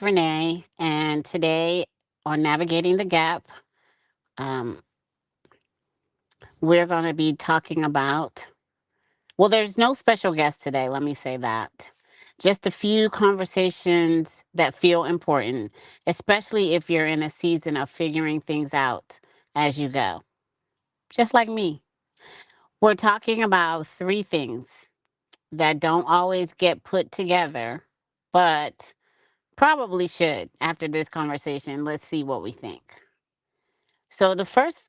Renee, and today on Navigating the Gap, um, we're going to be talking about. Well, there's no special guest today, let me say that. Just a few conversations that feel important, especially if you're in a season of figuring things out as you go, just like me. We're talking about three things that don't always get put together, but probably should after this conversation. Let's see what we think. So, the first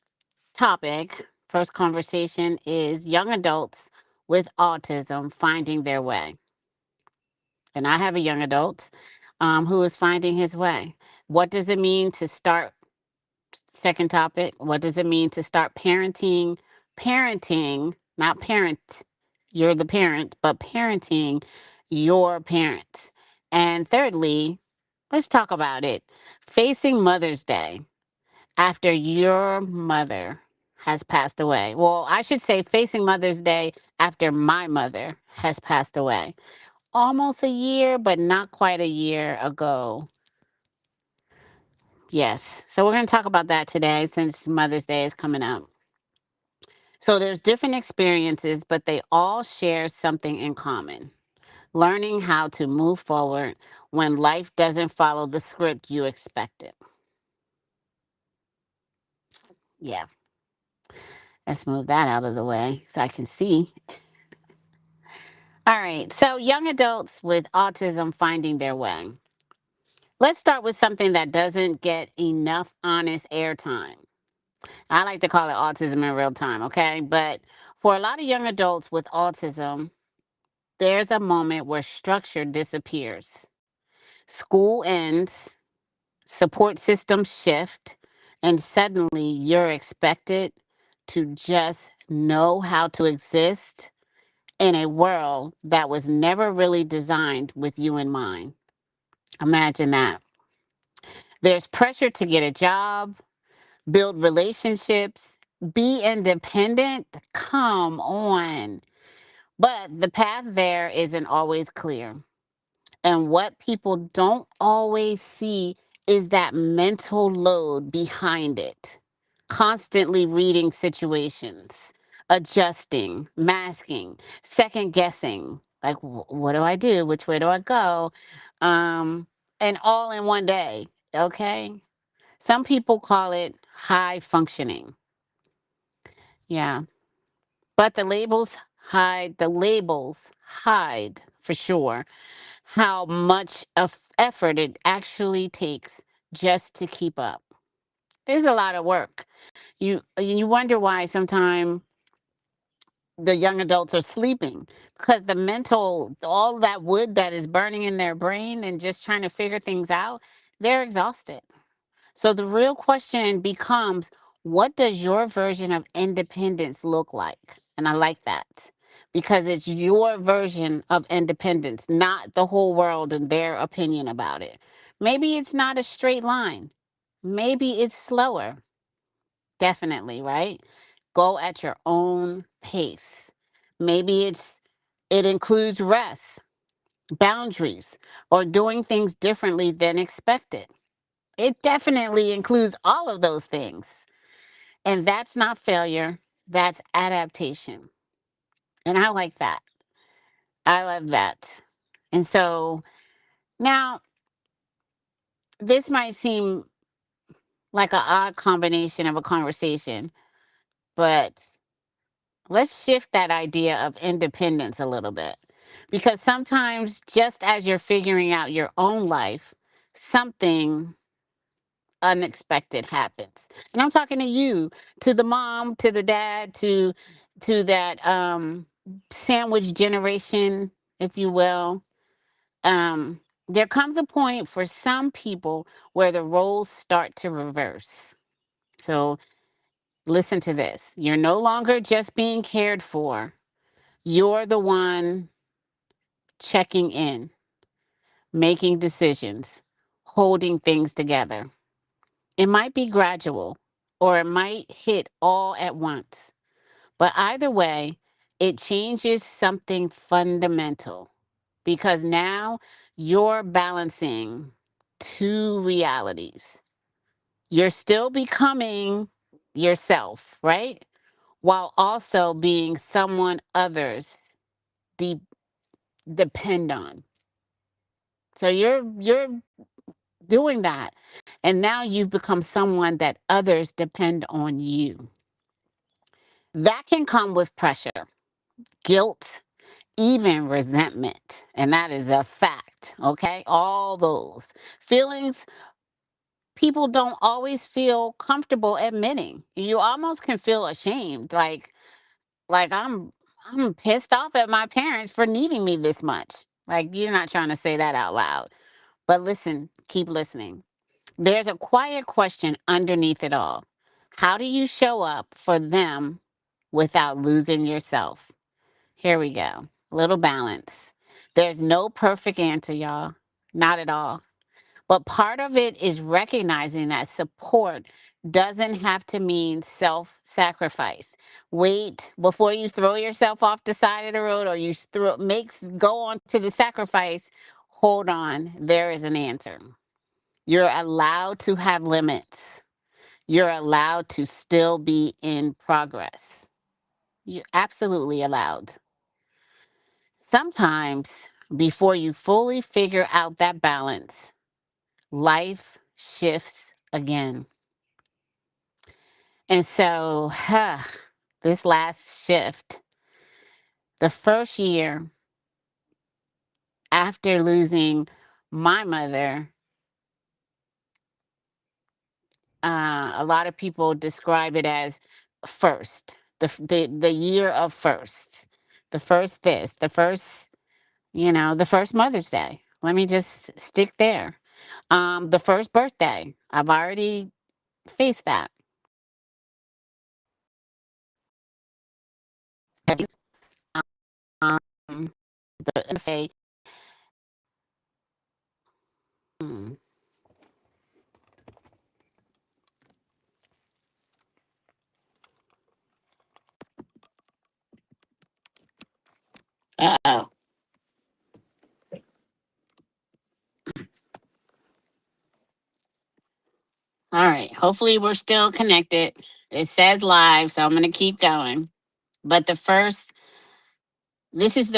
conversation is young adults with autism finding their way. And I have a young adult who is finding his way. What does it mean to start? Second topic, what does it mean to start parenting? Parenting, not parent, you're the parent, but parenting your parents. And thirdly, let's talk about it. Facing Mother's Day after your mother has passed away. Well, I should say facing Mother's Day after my mother has passed away. Almost a year, but not quite a year ago. Yes. So we're going to talk about that today since Mother's Day is coming up. So there's different experiences, but they all share something in common. Learning how to move forward when life doesn't follow the script you expected. Yeah. Let's move that out of the way so I can see. All right. So young adults with autism finding their way. Let's start with something that doesn't get enough honest airtime. I like to call it autism in real time, okay? But for a lot of young adults with autism, there's a moment where structure disappears. School ends, support systems shift, and suddenly you're expected to just know how to exist in a world that was never really designed with you in mind. Imagine that. There's pressure to get a job, build relationships, be independent. Come on. But the path there isn't always clear. And what people don't always see is that mental load behind it. Constantly reading situations, adjusting, masking, second guessing. Like, what do I do? Which way do I go? Um, and all in one day. Okay. Some people call it high functioning. Yeah. But the labels hide for sure how much of effort it actually takes just to keep up. There's a lot of work. You wonder why sometimes the young adults are sleeping because the mental all that wood that is burning in their brain and just trying to figure things out, they're exhausted. So the real question becomes, what does your version of independence look like? And I like that because it's your version of independence, not the whole world and their opinion about it. Maybe it's not a straight line. Maybe it's slower. Definitely, right? Go at your own pace. Maybe it includes rest, boundaries, or doing things differently than expected. It definitely includes all of those things. And that's not failure, that's adaptation. And I like that. I love that. And so now this might seem like an odd combination of a conversation, but let's shift that idea of independence a little bit. Because sometimes, just as you're figuring out your own life, something unexpected happens. And I'm talking to you, to the mom, to the dad, to that sandwich generation, if you will. There comes a point for some people where the roles start to reverse. So listen to this. You're no longer just being cared for. You're the one checking in, making decisions, holding things together. It might be gradual or it might hit all at once. But either way, it changes something fundamental because now you're balancing. two realities. You're still becoming yourself, right? While also being someone others de- depend on. So you're doing that. And now you've become someone that others depend on you. That can come with pressure, guilt, even resentment. And that is a fact, okay? All those feelings people don't always feel comfortable admitting. You almost can feel ashamed, like I'm pissed off at my parents for needing me this much. Like you're not trying to say that out loud. But listen, keep listening. There's a quiet question underneath it all. How do you show up for them without losing yourself? Here we go. Little balance. There's no perfect answer, y'all. Not at all. But part of it is recognizing that support doesn't have to mean self sacrifice. Wait before you throw yourself off the side of the road or you go on to the sacrifice. Hold on, there is an answer. You're allowed to have limits. You're allowed to still be in progress. You're absolutely allowed. Sometimes, before you fully figure out that balance, life shifts again. And so, this last shift, the first year after losing my mother, a lot of people describe it as first, the year of first, the first this, the first, the first Mother's Day. Let me just stick there. The first birthday, I've already faced that. Um, the hmm, uh-oh. All right. Hopefully, we're still connected. It says live, so I'm going to keep going. But this is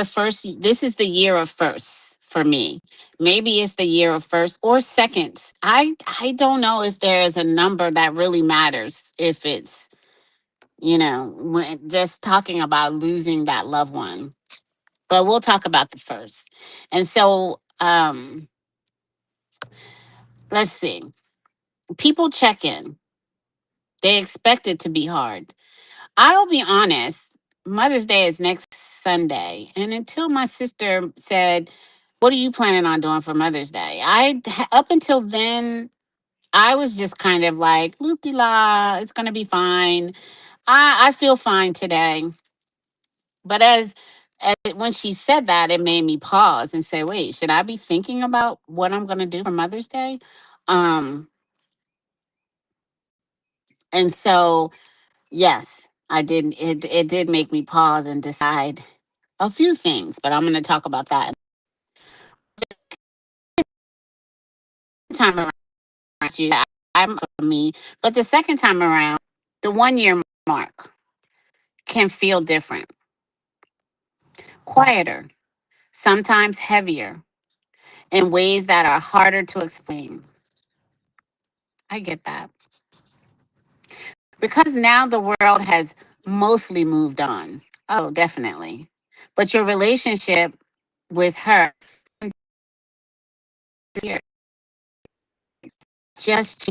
the year of firsts for me. Maybe it's the year of first or seconds. I don't know if there's a number that really matters. If it's, when just talking about losing that loved one. But we'll talk about the first. And so, let's see. People check in. They expect it to be hard. I'll be honest, Mother's Day is next Sunday. And until my sister said, "What are you planning on doing for Mother's Day?" Up until then, I was just kind of like, loop de la, it's going to be fine. I feel fine today. But when she said that, it made me pause and say, wait, should I be thinking about what I'm going to do for Mother's Day? Um, and so, yes, I did. It did make me pause and decide a few things, but I'm going to talk about that time around. You, I'm for me, but the second time around, the 1 year mark can feel different, quieter, sometimes heavier, in ways that are harder to explain. I get that because now the world has mostly moved on. Oh, definitely, but your relationship with her just